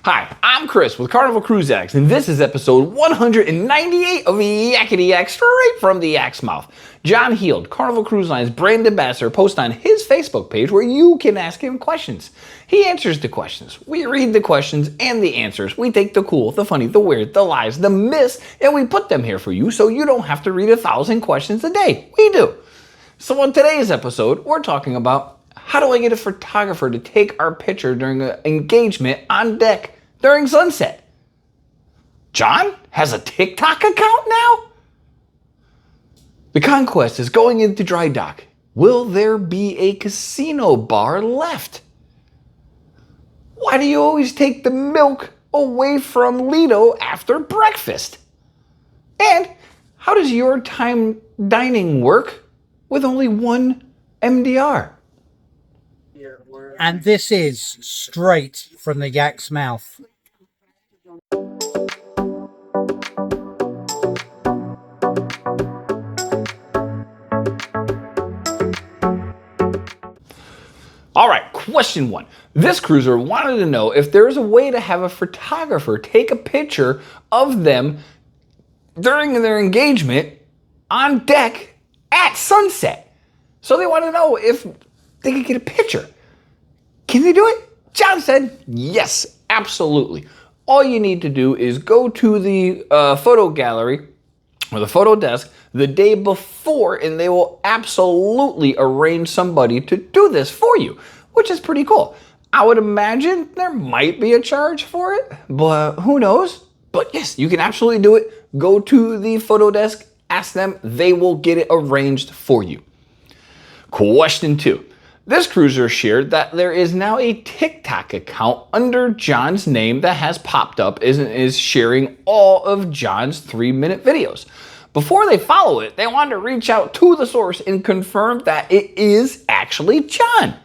Hi, I'm Chris with Carnival Cruise Addicts, and this is episode 198 of Yakety-Yak, straight from the Yak's mouth. John Heald, Carnival Cruise Line's brand ambassador, posts on his Facebook page where you can ask him questions. He answers the questions. We read the questions and the answers. We take the cool, the funny, the weird, the lies, the myths, and we put them here for you so you don't have to read 1,000 questions a day. We do. So on today's episode, we're talking about how do I get a photographer to take our picture during an engagement on deck during sunset? John has a TikTok account now? The Conquest is going into dry dock. Will there be a casino bar left? Why do you always take the milk away from Lido after breakfast? And how does your time dining work with only one MDR? And this is straight from the Yak's mouth. All right, question one. This cruiser wanted to know if there's a way to have a photographer take a picture of them during their engagement on deck at sunset. So they want to know if they could get a picture. Can they do it? John said, yes, absolutely. All you need to do is go to the photo gallery or the photo desk the day before, and they will absolutely arrange somebody to do this for you, which is pretty cool. I would imagine there might be a charge for it, but who knows? But yes, you can absolutely do it. Go to the photo desk, ask them, they will get it arranged for you. Question two. This cruiser shared that there is now a TikTok account under John's name that has popped up and is sharing all of John's 3-minute videos. Before they follow it, they wanted to reach out to the source and confirm that it is actually John.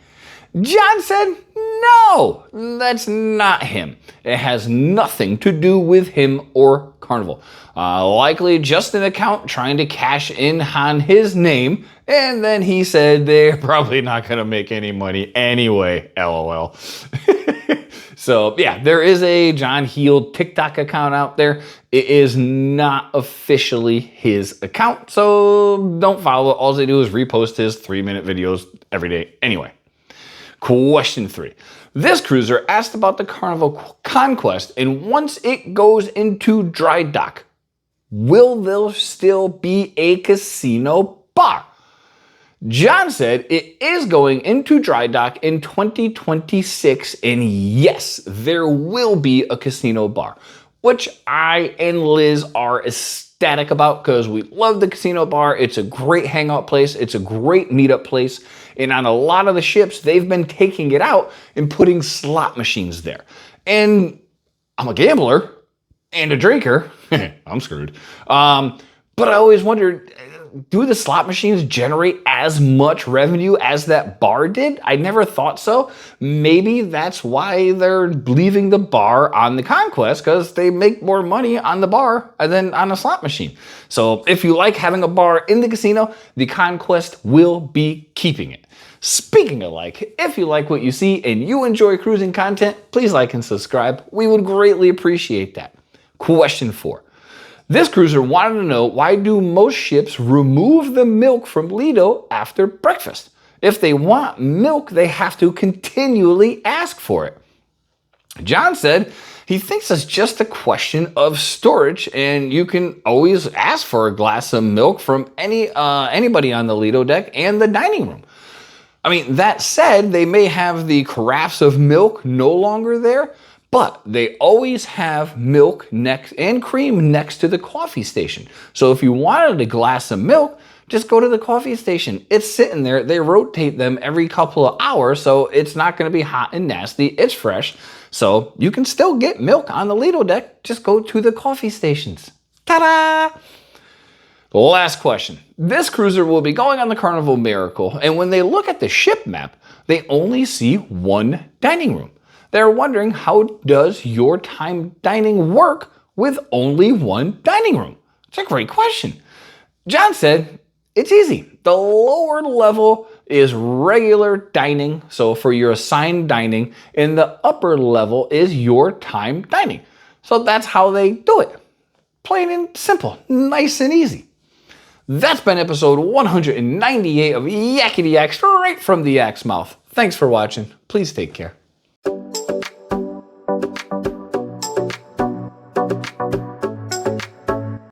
John said, no, that's not him. It has nothing to do with him or Carnival. Likely just an account trying to cash in on his name. And then he said they're probably not going to make any money anyway, LOL. So yeah, there is a John Heald TikTok account out there. It is not officially his account, so don't follow it. All they do is repost his 3-minute videos every day anyway. Question three. This cruiser asked about the Carnival Conquest, and once it goes into dry dock, will there still be a casino bar? John said it is going into dry dock in 2026, and yes, there will be a casino bar, which I and Liz are ecstatic about because we love the casino bar. It's a great hangout place. It's a great meetup place. And on a lot of the ships, they've been taking it out and putting slot machines there. And I'm a gambler and a drinker. I'm screwed. But I always wondered, do the slot machines generate as much revenue as that bar did? I never thought so. Maybe that's why they're leaving the bar on the Conquest, because they make more money on the bar than on a slot machine. So if you like having a bar in the casino, the Conquest will be keeping it. Speaking of like, if you like what you see and you enjoy cruising content, please like and subscribe. We would greatly appreciate that. Question four. This cruiser wanted to know, why do most ships remove the milk from Lido after breakfast? If they want milk, they have to continually ask for it. John said he thinks it's just a question of storage, and you can always ask for a glass of milk from anybody on the Lido deck and the dining room. I mean, that said, they may have the carafes of milk no longer there, but they always have milk next and cream next to the coffee station. So if you wanted a glass of milk, just go to the coffee station. It's sitting there. They rotate them every couple of hours, so it's not going to be hot and nasty. It's fresh. So you can still get milk on the Lido deck. Just go to the coffee stations. Ta-da! Last question. This cruiser will be going on the Carnival Miracle, and when they look at the ship map, they only see one dining room. They're wondering, how does your time dining work with only one dining room? It's a great question. John said, it's easy. The lower level is regular dining, so for your assigned dining, and the upper level is your time dining. So that's how they do it. Plain and simple, nice and easy. That's been episode 198 of Yakety-Yak, straight from the Yak's mouth. Thanks for watching. Please take care.